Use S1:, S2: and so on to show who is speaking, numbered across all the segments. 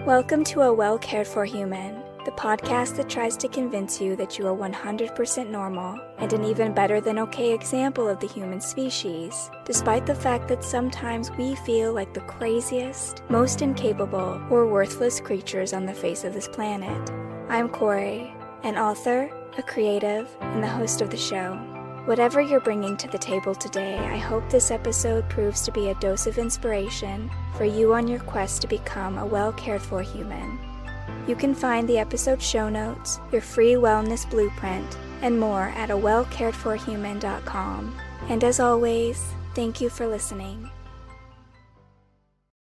S1: Welcome to A Well Cared For Human, the podcast that tries to convince you that you are 100% normal and an even better than okay example of the human species, despite the fact that sometimes we feel like the craziest, most incapable, or worthless creatures on the face of this planet. I'm Kory, an author, a creative, and the host of the show. Whatever you're bringing to the table today, I hope this episode proves to be a dose of inspiration for you on your quest to become a well-cared-for human. You can find the episode show notes, your free wellness blueprint, and more at awellcaredforhuman.com. And as always, thank you for listening.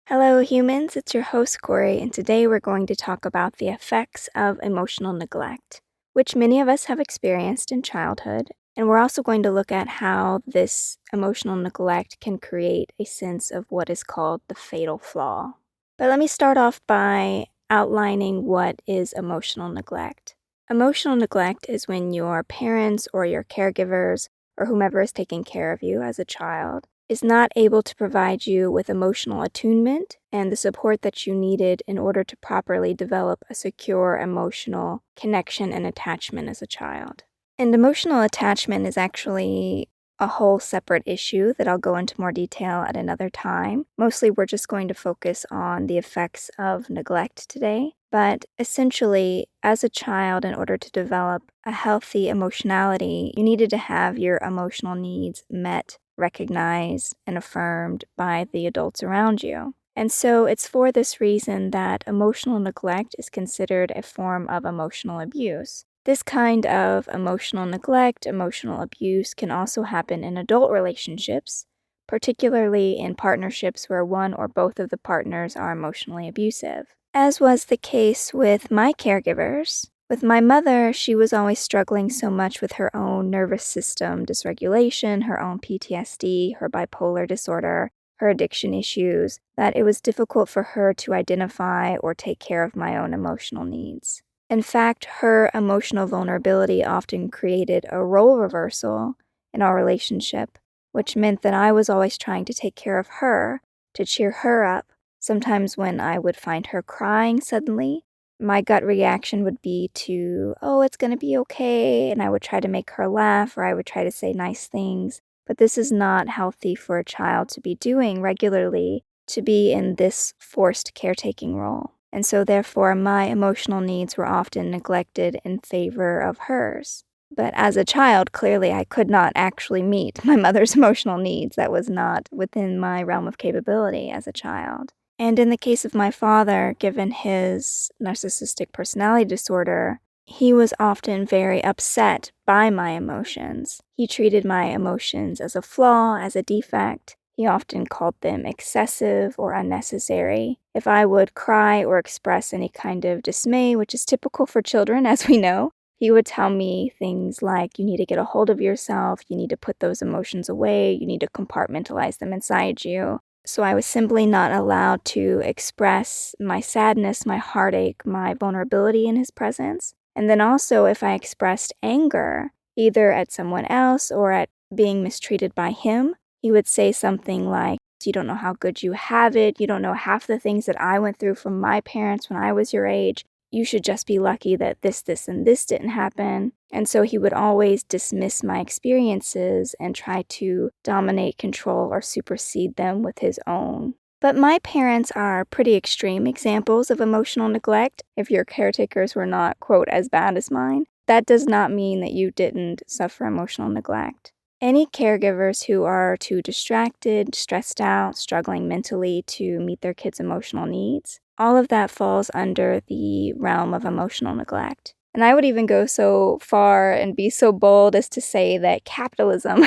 S1: Hello humans, it's your host Kory, and today we're going to talk about the effects of emotional neglect, which many of us have experienced in childhood. And we're also going to look at how this emotional neglect can create a sense of what is called the fatal flaw. But let me start off by outlining what is emotional neglect. Emotional neglect is when your parents or your caregivers or whomever is taking care of you as a child is not able to provide you with emotional attunement and the support that you needed in order to properly develop a secure emotional connection and attachment as a child. And emotional attachment is actually a whole separate issue that I'll go into more detail at another time. Mostly we're just going to focus on the effects of neglect today. But essentially, as a child, in order to develop a healthy emotionality, you needed to have your emotional needs met, recognized, and affirmed by the adults around you. And so it's for this reason that emotional neglect is considered a form of emotional abuse. This kind of emotional neglect, emotional abuse can also happen in adult relationships, particularly in partnerships where one or both of the partners are emotionally abusive. As was the case with my caregivers. With my mother, she was always struggling so much with her own nervous system dysregulation, her own PTSD, her bipolar disorder, her addiction issues, that it was difficult for her to identify or take care of my own emotional needs. In fact, her emotional vulnerability often created a role reversal in our relationship, which meant that I was always trying to take care of her, to cheer her up. Sometimes when I would find her crying suddenly, my gut reaction would be to, oh, it's going to be okay, and I would try to make her laugh, or I would try to say nice things. But this is not healthy for a child to be doing regularly, to be in this forced caretaking role. And so therefore, my emotional needs were often neglected in favor of hers. But as a child, clearly I could not actually meet my mother's emotional needs. That was not within my realm of capability as a child. And in the case of my father, given his narcissistic personality disorder, he was often very upset by my emotions. He treated my emotions as a flaw, as a defect. He often called them excessive or unnecessary. If I would cry or express any kind of dismay, which is typical for children, as we know, he would tell me things like, you need to get a hold of yourself, you need to put those emotions away, you need to compartmentalize them inside you. So I was simply not allowed to express my sadness, my heartache, my vulnerability in his presence. And then also, if I expressed anger, either at someone else or at being mistreated by him, he would say something like, you don't know how good you have it, you don't know half the things that I went through from my parents when I was your age, you should just be lucky that this, and this didn't happen. And so he would always dismiss my experiences and try to dominate, control, or supersede them with his own. But my parents are pretty extreme examples of emotional neglect. If your caretakers were not, quote, as bad as mine, that does not mean that you didn't suffer emotional neglect. Any caregivers who are too distracted, stressed out, struggling mentally to meet their kids' emotional needs, all of that falls under the realm of emotional neglect. And I would even go so far and be so bold as to say that capitalism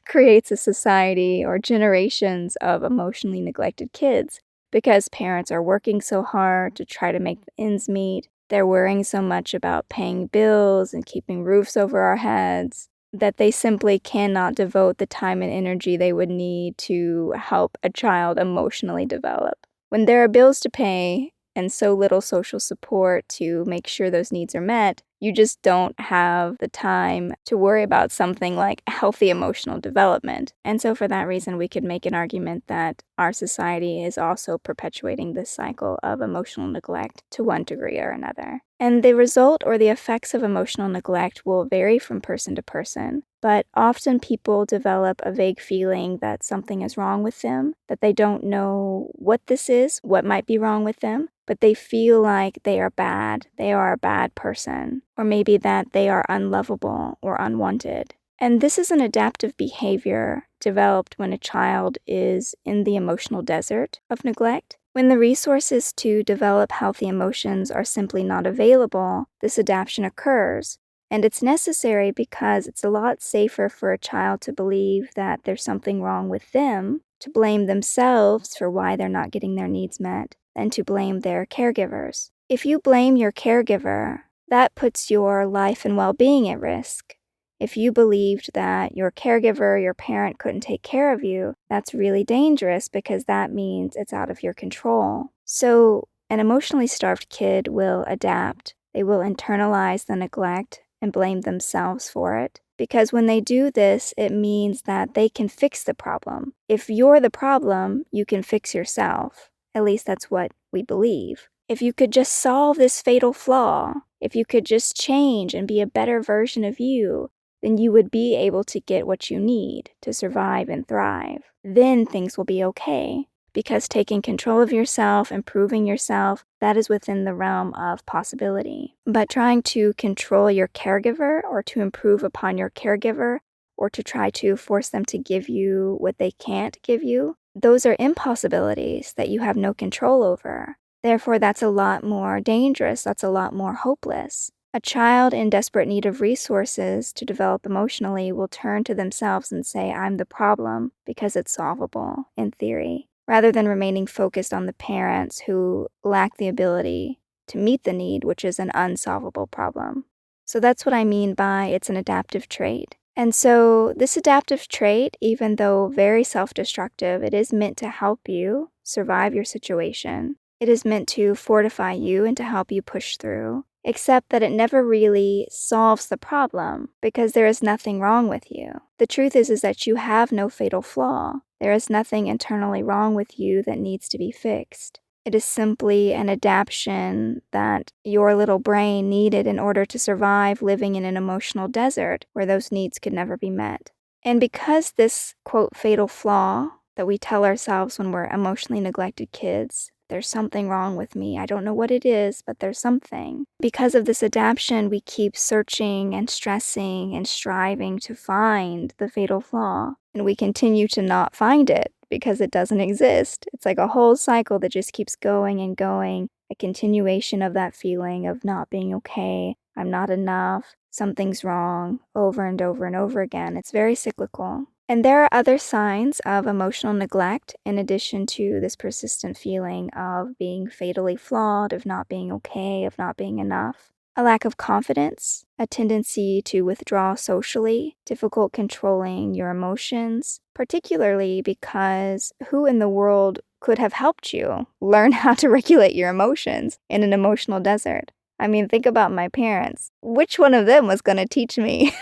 S1: creates a society or generations of emotionally neglected kids because parents are working so hard to try to make the ends meet. They're worrying so much about paying bills and keeping roofs over our heads that they simply cannot devote the time and energy they would need to help a child emotionally develop. When there are bills to pay, and so little social support to make sure those needs are met, you just don't have the time to worry about something like healthy emotional development. And so for that reason, we could make an argument that our society is also perpetuating this cycle of emotional neglect to one degree or another. And the result or the effects of emotional neglect will vary from person to person, but often people develop a vague feeling that something is wrong with them, that they don't know what this is, what might be wrong with them, but they feel like they are bad, they are a bad person, or maybe that they are unlovable or unwanted. And this is an adaptive behavior developed when a child is in the emotional desert of neglect. When the resources to develop healthy emotions are simply not available, this adaptation occurs. And it's necessary because it's a lot safer for a child to believe that there's something wrong with them, to blame themselves for why they're not getting their needs met, than to blame their caregivers. If you blame your caregiver, that puts your life and well-being at risk. If you believed that your caregiver, your parent, couldn't take care of you, that's really dangerous because that means it's out of your control. So an emotionally starved kid will adapt. They will internalize the neglect and blame themselves for it. Because when they do this, it means that they can fix the problem. If you're the problem, you can fix yourself. At least that's what we believe. If you could just solve this fatal flaw, if you could just change and be a better version of you, then you would be able to get what you need to survive and thrive. Then things will be okay. Because taking control of yourself, improving yourself, that is within the realm of possibility. But trying to control your caregiver or to improve upon your caregiver or to try to force them to give you what they can't give you, those are impossibilities that you have no control over. Therefore, that's a lot more dangerous. That's a lot more hopeless. A child in desperate need of resources to develop emotionally will turn to themselves and say, I'm the problem, because it's solvable, in theory, rather than remaining focused on the parents who lack the ability to meet the need, which is an unsolvable problem. So that's what I mean by it's an adaptive trait. And so this adaptive trait, even though very self-destructive, it is meant to help you survive your situation. It is meant to fortify you and to help you push through, except that it never really solves the problem because there is nothing wrong with you. The truth is that you have no fatal flaw. There is nothing internally wrong with you that needs to be fixed. It is simply an adaptation that your little brain needed in order to survive living in an emotional desert where those needs could never be met. And because this, quote, fatal flaw that we tell ourselves when we're emotionally neglected kids, there's something wrong with me. I don't know what it is, but there's something. Because of this adaptation, we keep searching and stressing and striving to find the fatal flaw. And we continue to not find it because it doesn't exist. It's like a whole cycle that just keeps going and going, a continuation of that feeling of not being okay, I'm not enough, something's wrong, over and over and over again. It's very cyclical. And there are other signs of emotional neglect in addition to this persistent feeling of being fatally flawed, of not being okay, of not being enough. A lack of confidence, a tendency to withdraw socially, difficult controlling your emotions, particularly because who in the world could have helped you learn how to regulate your emotions in an emotional desert? I mean, think about my parents. Which one of them was going to teach me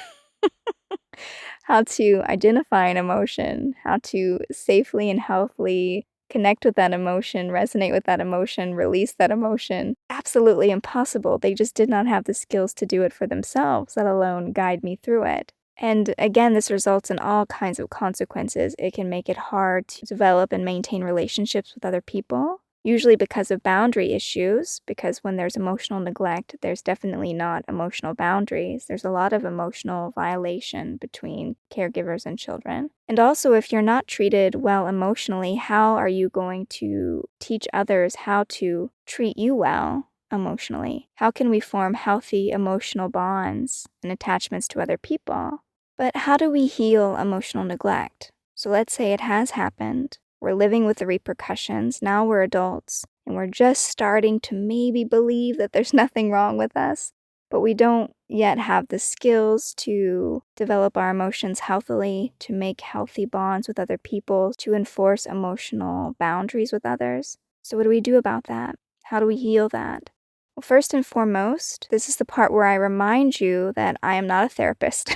S1: how to identify an emotion, how to safely and healthily connect with that emotion, resonate with that emotion, release that emotion? Absolutely impossible. They just did not have the skills to do it for themselves, let alone guide me through it. And again, this results in all kinds of consequences. It can make it hard to develop and maintain relationships with other people, usually because of boundary issues, because when there's emotional neglect, there's definitely not emotional boundaries. There's a lot of emotional violation between caregivers and children. And also, if you're not treated well emotionally, how are you going to teach others how to treat you well emotionally? How can we form healthy emotional bonds and attachments to other people? But how do we heal emotional neglect? So let's say it has happened. We're living with the repercussions. Now we're adults, and we're just starting to maybe believe that there's nothing wrong with us, but we don't yet have the skills to develop our emotions healthily, to make healthy bonds with other people, to enforce emotional boundaries with others. So what do we do about that? How do we heal that? Well, first and foremost, this is the part where I remind you that I am not a therapist.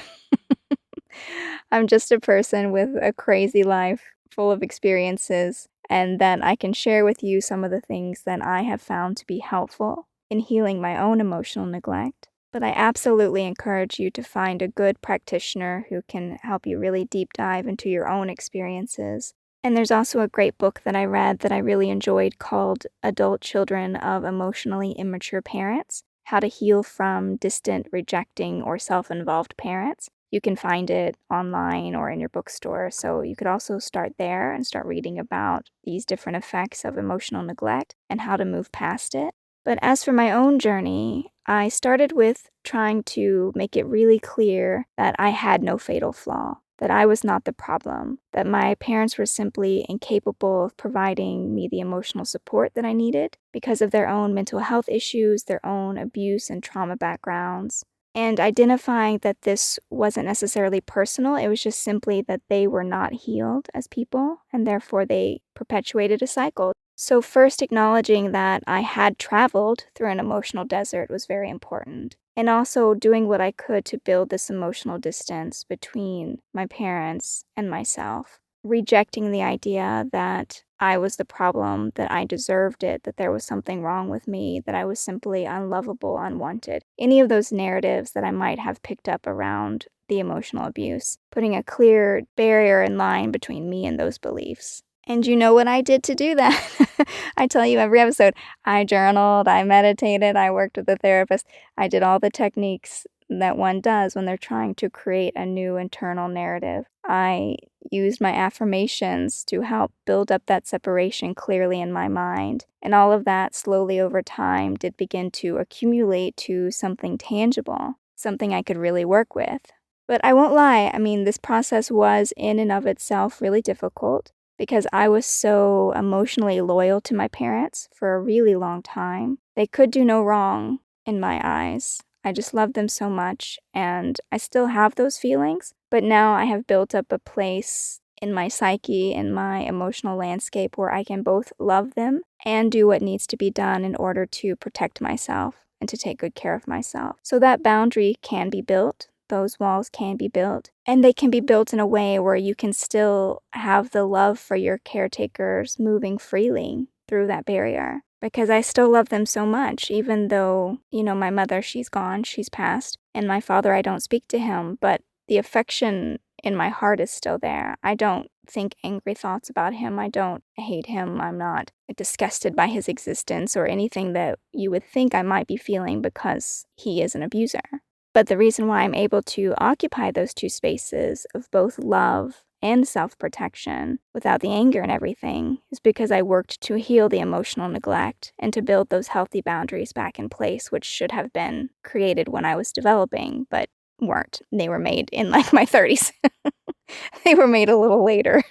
S1: I'm just a person with a crazy life full of experiences, and that I can share with you some of the things that I have found to be helpful in healing my own emotional neglect. But I absolutely encourage you to find a good practitioner who can help you really deep dive into your own experiences. And there's also a great book that I read that I really enjoyed called Adult Children of Emotionally Immature Parents: How to Heal from Distant, Rejecting, or Self-Involved Parents. You can find it online or in your bookstore, so you could also start there and start reading about these different effects of emotional neglect and how to move past it. But as for my own journey, I started with trying to make it really clear that I had no fatal flaw, that I was not the problem, that my parents were simply incapable of providing me the emotional support that I needed because of their own mental health issues, their own abuse and trauma backgrounds. And identifying that this wasn't necessarily personal, it was just simply that they were not healed as people, and therefore they perpetuated a cycle. So first acknowledging that I had traveled through an emotional desert was very important. And also doing what I could to build this emotional distance between my parents and myself. Rejecting the idea that I was the problem, that I deserved it, that there was something wrong with me, that I was simply unlovable, unwanted. Any of those narratives that I might have picked up around the emotional abuse. Putting a clear barrier and line between me and those beliefs. And you know what I did to do that? I tell you every episode, I journaled, I meditated, I worked with a therapist, I did all the techniques that one does when they're trying to create a new internal narrative. I used my affirmations to help build up that separation clearly in my mind. And all of that slowly over time did begin to accumulate to something tangible, something I could really work with. But I won't lie, this process was in and of itself really difficult, because I was so emotionally loyal to my parents for a really long time. They could do no wrong in my eyes. I just loved them so much, and I still have those feelings, but now I have built up a place in my psyche, in my emotional landscape, where I can both love them and do what needs to be done in order to protect myself and to take good care of myself. So that boundary can be built. Those walls can be built, and they can be built in a way where you can still have the love for your caretakers moving freely through that barrier. Because I still love them so much, even though, my mother, she's gone, she's passed, and my father, I don't speak to him, but the affection in my heart is still there. I don't think angry thoughts about him. I don't hate him. I'm not disgusted by his existence or anything that you would think I might be feeling because he is an abuser. But the reason why I'm able to occupy those two spaces of both love and self-protection without the anger and everything is because I worked to heal the emotional neglect and to build those healthy boundaries back in place, which should have been created when I was developing, but weren't. They were made in my 30s. They were made a little later.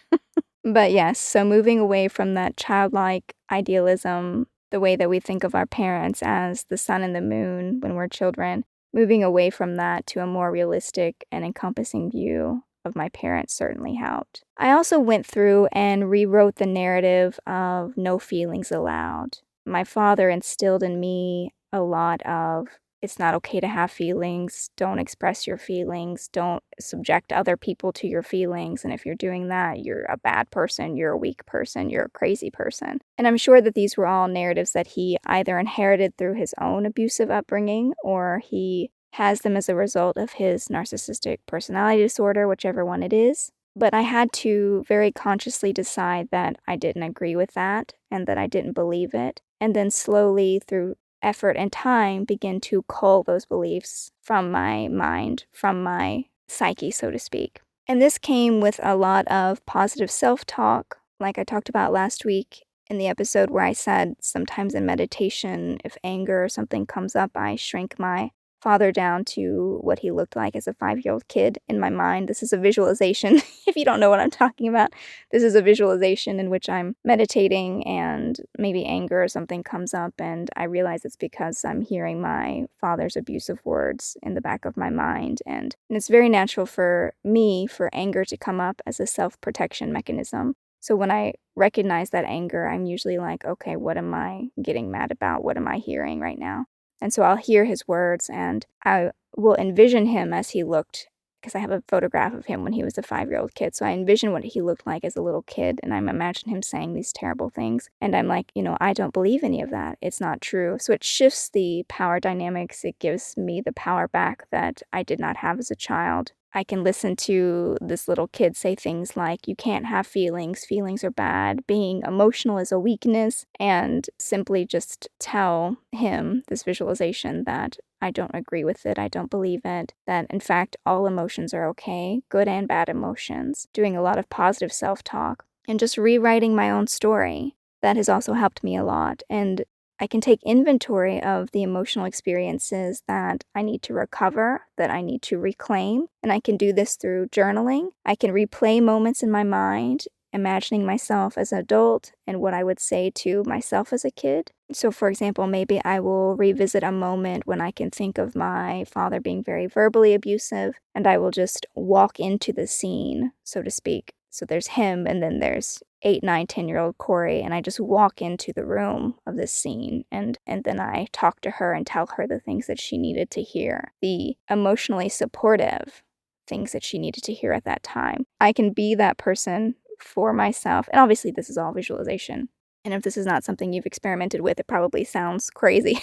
S1: But yes, so moving away from that childlike idealism, the way that we think of our parents as the sun and the moon when we're children, moving away from that to a more realistic and encompassing view of my parents certainly helped. I also went through and rewrote the narrative of no feelings allowed. My father instilled in me a lot of, it's not okay to have feelings, don't express your feelings, don't subject other people to your feelings, and if you're doing that, you're a bad person, you're a weak person, you're a crazy person. And I'm sure that these were all narratives that he either inherited through his own abusive upbringing, or he has them as a result of his narcissistic personality disorder, whichever one it is. But I had to very consciously decide that I didn't agree with that, and that I didn't believe it, and then slowly through effort and time begin to cull those beliefs from my mind, from my psyche, so to speak. And this came with a lot of positive self-talk, like I talked about last week in the episode where I said sometimes in meditation, if anger or something comes up, I shrink my father down to what he looked like as a 5-year-old kid in my mind. This is a visualization. If you don't know what I'm talking about, this is a visualization in which I'm meditating and maybe anger or something comes up and I realize it's because I'm hearing my father's abusive words in the back of my mind. And it's very natural for me for anger to come up as a self-protection mechanism. So when I recognize that anger, I'm usually like, okay, what am I getting mad about? What am I hearing right now? And so I'll hear his words and I will envision him as he looked, because I have a photograph of him when he was a 5-year-old kid. So I envision what he looked like as a little kid, and I'm imagining him saying these terrible things. And I'm like, I don't believe any of that. It's not true. So it shifts the power dynamics. It gives me the power back that I did not have as a child. I can listen to this little kid say things like, you can't have feelings, feelings are bad, being emotional is a weakness, and simply just tell him this visualization that I don't agree with it, I don't believe it, that in fact all emotions are okay, good and bad emotions, doing a lot of positive self-talk, and just rewriting my own story. That has also helped me a lot, and I can take inventory of the emotional experiences that I need to recover, that I need to reclaim, and I can do this through journaling. I can replay moments in my mind, imagining myself as an adult and what I would say to myself as a kid. So, for example, maybe I will revisit a moment when I can think of my father being very verbally abusive, and I will just walk into the scene, so to speak. So there's him, and then there's 8, 9, 10-year-old Kory, and I just walk into the room of this scene, and then I talk to her and tell her the things that she needed to hear, the emotionally supportive things that she needed to hear at that time. I can be that person for myself, and obviously this is all visualization. And if this is not something you've experimented with, it probably sounds crazy,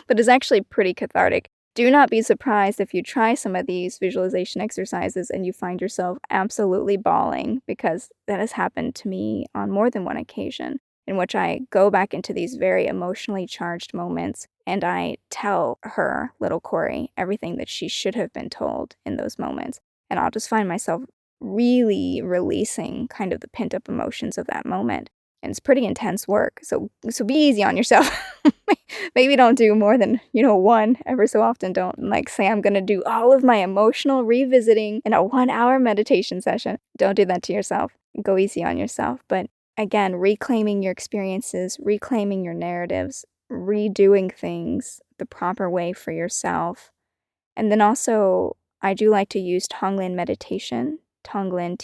S1: but it's actually pretty cathartic. Do not be surprised if you try some of these visualization exercises and you find yourself absolutely bawling, because that has happened to me on more than one occasion, in which I go back into these very emotionally charged moments and I tell her, little Kory, everything that she should have been told in those moments. And I'll just find myself really releasing kind of the pent-up emotions of that moment. And it's pretty intense work, so be easy on yourself. Maybe don't do more than, one ever so often. Don't, say I'm gonna do all of my emotional revisiting in a 1-hour meditation session. Don't do that to yourself. Go easy on yourself. But again, reclaiming your experiences, reclaiming your narratives, redoing things the proper way for yourself. And then also, I do like to use Tonglen meditation, Tonglen,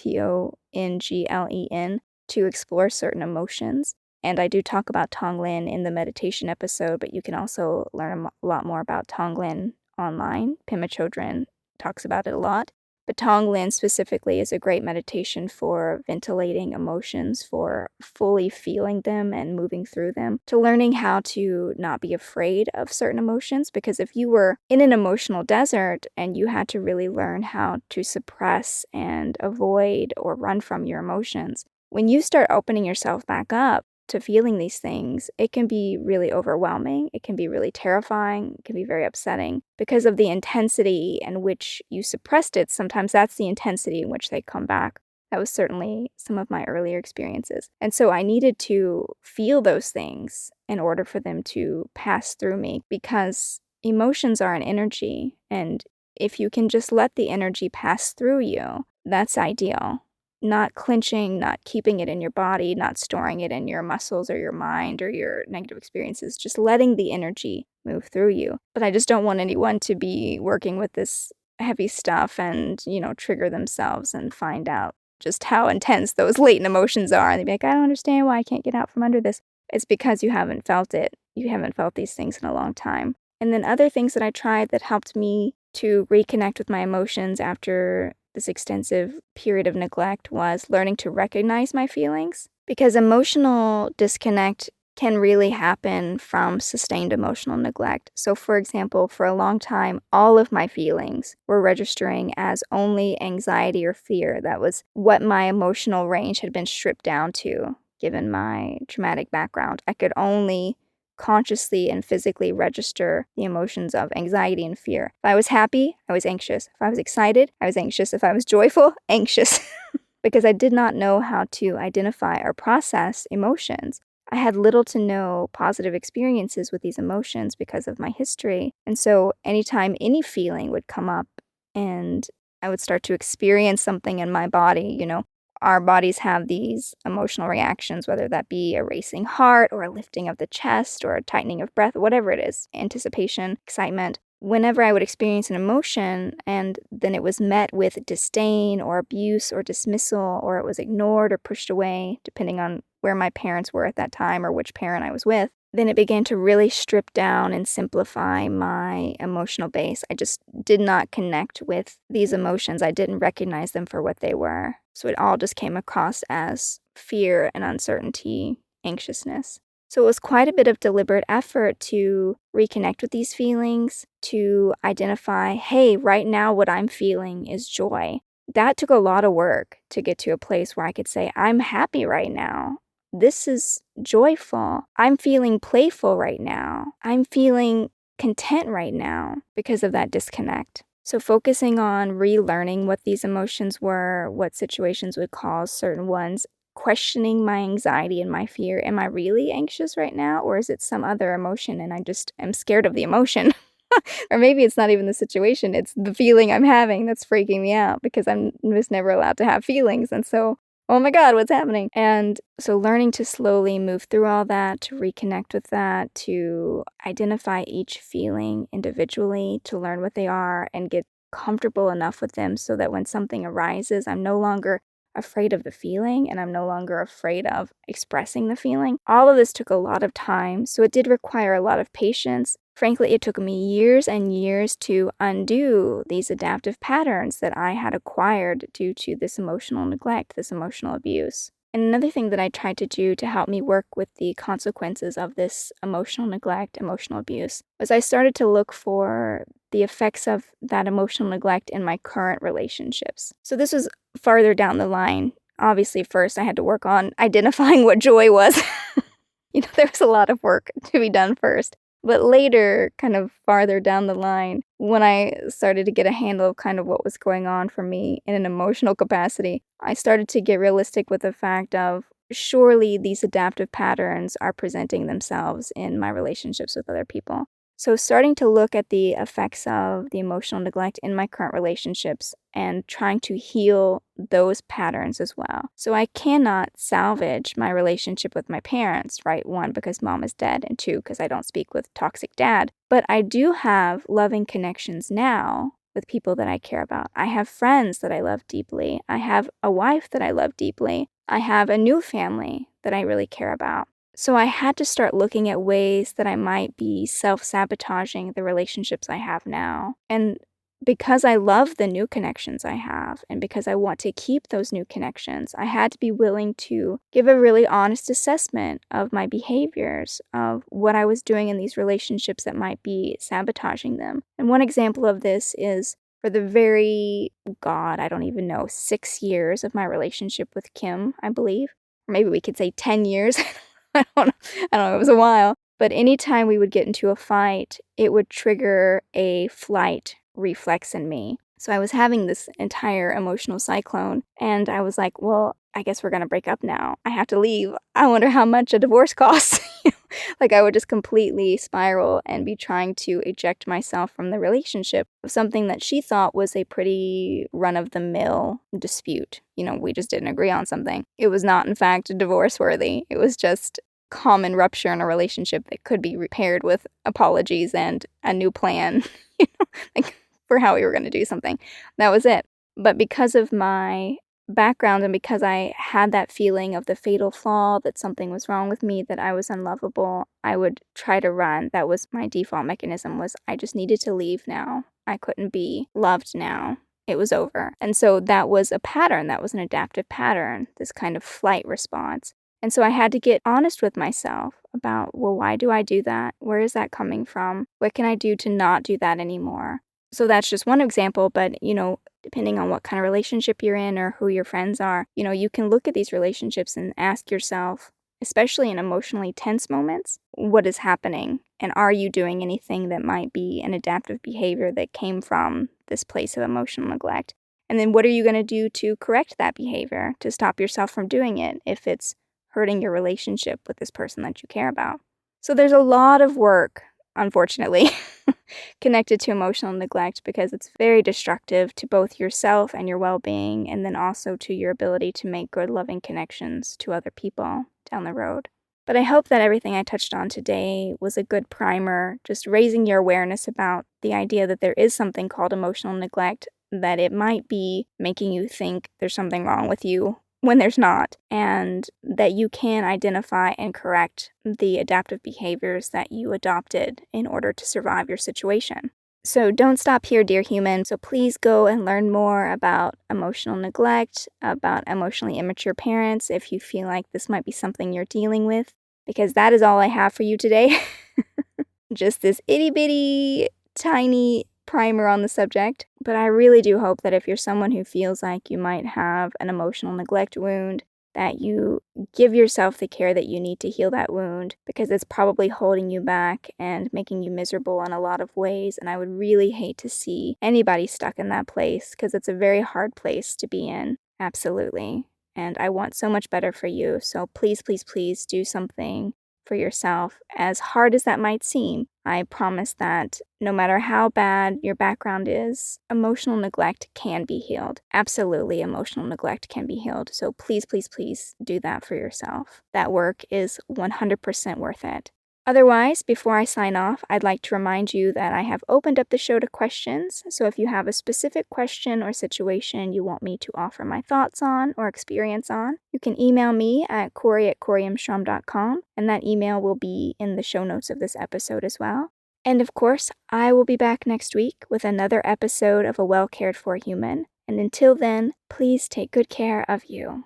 S1: Tonglen, to explore certain emotions. And I do talk about Tonglen in the meditation episode, but you can also learn a lot more about Tonglen online. Pema Chodron talks about it a lot. But Tonglen specifically is a great meditation for ventilating emotions, for fully feeling them and moving through them, to learning how to not be afraid of certain emotions. Because if you were in an emotional desert and you had to really learn how to suppress and avoid or run from your emotions, when you start opening yourself back up to feeling these things, it can be really overwhelming. It can be really terrifying. It can be very upsetting because of the intensity in which you suppressed it. Sometimes that's the intensity in which they come back. That was certainly some of my earlier experiences. And so I needed to feel those things in order for them to pass through me, because emotions are an energy. And if you can just let the energy pass through you, that's ideal. Not clenching, not keeping it in your body, not storing it in your muscles or your mind or your negative experiences, just letting the energy move through you. But I just don't want anyone to be working with this heavy stuff and, trigger themselves and find out just how intense those latent emotions are. And they'd be like, I don't understand why I can't get out from under this. It's because you haven't felt it. You haven't felt these things in a long time. And then other things that I tried that helped me to reconnect with my emotions after this extensive period of neglect was learning to recognize my feelings, because emotional disconnect can really happen from sustained emotional neglect. So, for example, for a long time, all of my feelings were registering as only anxiety or fear. That was what my emotional range had been stripped down to, given my traumatic background. I could only consciously and physically register the emotions of anxiety and fear. If I was happy, I was anxious. If I was excited, I was anxious. If I was joyful, anxious. Because I did not know how to identify or process emotions. I had little to no positive experiences with these emotions because of my history. And so anytime any feeling would come up and I would start to experience something in my body, our bodies have these emotional reactions, whether that be a racing heart or a lifting of the chest or a tightening of breath, whatever it is, anticipation, excitement. whenever I would experience an emotion and then it was met with disdain or abuse or dismissal, or it was ignored or pushed away, depending on where my parents were at that time or which parent I was with, then it began to really strip down and simplify my emotional base. I just did not connect with these emotions. I didn't recognize them for what they were. So it all just came across as fear and uncertainty, anxiousness. So it was quite a bit of deliberate effort to reconnect with these feelings, to identify, hey, right now what I'm feeling is joy. That took a lot of work to get to a place where I could say, I'm happy right now. This is joyful. I'm feeling playful right now. I'm feeling content right now because of that disconnect. So focusing on relearning what these emotions were, what situations would cause certain ones, questioning my anxiety and my fear. Am I really anxious right now, or is it some other emotion and I just am scared of the emotion? Or maybe it's not even the situation, it's the feeling I'm having that's freaking me out because I'm just never allowed to have feelings. And so, oh my God, what's happening? And so learning to slowly move through all that, to reconnect with that, to identify each feeling individually, to learn what they are and get comfortable enough with them so that when something arises, I'm no longer afraid of the feeling and I'm no longer afraid of expressing the feeling. All of this took a lot of time, so it did require a lot of patience. Frankly, it took me years and years to undo these adaptive patterns that I had acquired due to this emotional neglect, this emotional abuse. And another thing that I tried to do to help me work with the consequences of this emotional neglect, emotional abuse, was I started to look for the effects of that emotional neglect in my current relationships. So this was farther down the line. Obviously, first I had to work on identifying what joy was. There was a lot of work to be done first. But later, kind of farther down the line, when I started to get a handle of kind of what was going on for me in an emotional capacity, I started to get realistic with the fact of surely these adaptive patterns are presenting themselves in my relationships with other people. So starting to look at the effects of the emotional neglect in my current relationships and trying to heal those patterns as well. So I cannot salvage my relationship with my parents, right? One, because mom is dead, and two, because I don't speak with toxic dad. But I do have loving connections now with people that I care about. I have friends that I love deeply. I have a wife that I love deeply. I have a new family that I really care about. So I had to start looking at ways that I might be self-sabotaging the relationships I have now. And because I love the new connections I have, and because I want to keep those new connections, I had to be willing to give a really honest assessment of my behaviors, of what I was doing in these relationships that might be sabotaging them. And one example of this is for the I don't even know, 6 years of my relationship with Kim, I believe. Or maybe we could say 10 years. I don't know, it was a while. But anytime we would get into a fight, it would trigger a flight reflex in me. So I was having this entire emotional cyclone, and I was like, well, I guess we're going to break up now. I have to leave. I wonder how much a divorce costs. Like I would just completely spiral and be trying to eject myself from the relationship of something that she thought was a pretty run-of-the-mill dispute. We just didn't agree on something. It was not, in fact, divorce-worthy. It was just common rupture in a relationship that could be repaired with apologies and a new plan, like for how we were going to do something. That was it. But because of my background and because I had that feeling of the fatal flaw, that something was wrong with me, that I was unlovable, I would try to run. That was my default mechanism, was I just needed to leave now. I couldn't be loved now. It was over. And so that was a pattern. That was an adaptive pattern, this kind of flight response. And so I had to get honest with myself about, well, why do I do that? Where is that coming from? What can I do to not do that anymore? So that's just one example, but, depending on what kind of relationship you're in or who your friends are, you can look at these relationships and ask yourself, especially in emotionally tense moments, what is happening? And are you doing anything that might be an adaptive behavior that came from this place of emotional neglect? And then what are you going to do to correct that behavior, to stop yourself from doing it if it's hurting your relationship with this person that you care about? So there's a lot of work, unfortunately, connected to emotional neglect because it's very destructive to both yourself and your well-being, and then also to your ability to make good, loving connections to other people down the road. But I hope that everything I touched on today was a good primer, just raising your awareness about the idea that there is something called emotional neglect, that it might be making you think there's something wrong with you when there's not, and that you can identify and correct the adaptive behaviors that you adopted in order to survive your situation. So don't stop here, dear human. So please go and learn more about emotional neglect, about emotionally immature parents, if you feel like this might be something you're dealing with, because that is all I have for you today. Just this itty-bitty, tiny primer on the subject. But I really do hope that if you're someone who feels like you might have an emotional neglect wound, that you give yourself the care that you need to heal that wound, because it's probably holding you back and making you miserable in a lot of ways, and I would really hate to see anybody stuck in that place, because it's a very hard place to be in. Absolutely. And I want so much better for you, so please, please, please do something for yourself, as hard as that might seem. I promise that no matter how bad your background is, emotional neglect can be healed. Absolutely, emotional neglect can be healed. So please, please, please do that for yourself. That work is 100% worth it. Otherwise, before I sign off, I'd like to remind you that I have opened up the show to questions, so if you have a specific question or situation you want me to offer my thoughts on or experience on, you can email me at Kory@koryamstrom.com, and that email will be in the show notes of this episode as well. And of course, I will be back next week with another episode of A Well Cared For Human, and until then, please take good care of you.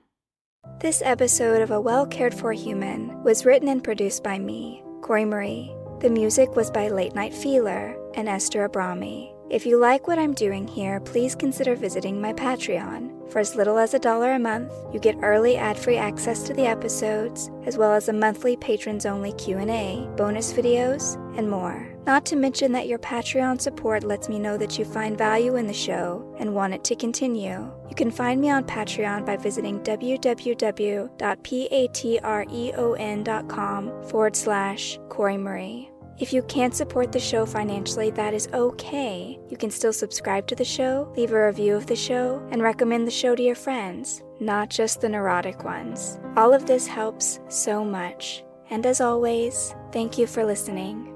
S1: This episode of A Well Cared For Human was written and produced by me, Kory Marie. The music was by Late Night Feeler and Esther Abrami. If you like what I'm doing here, please consider visiting my Patreon. For as little as $1 a month, you get early ad-free access to the episodes, as well as a monthly patrons-only Q&A, bonus videos, and more. Not to mention that your Patreon support lets me know that you find value in the show and want it to continue. You can find me on Patreon by visiting www.patreon.com/Kory Marie. If you can't support the show financially, that is okay. You can still subscribe to the show, leave a review of the show, and recommend the show to your friends, not just the neurotic ones. All of this helps so much. And as always, thank you for listening.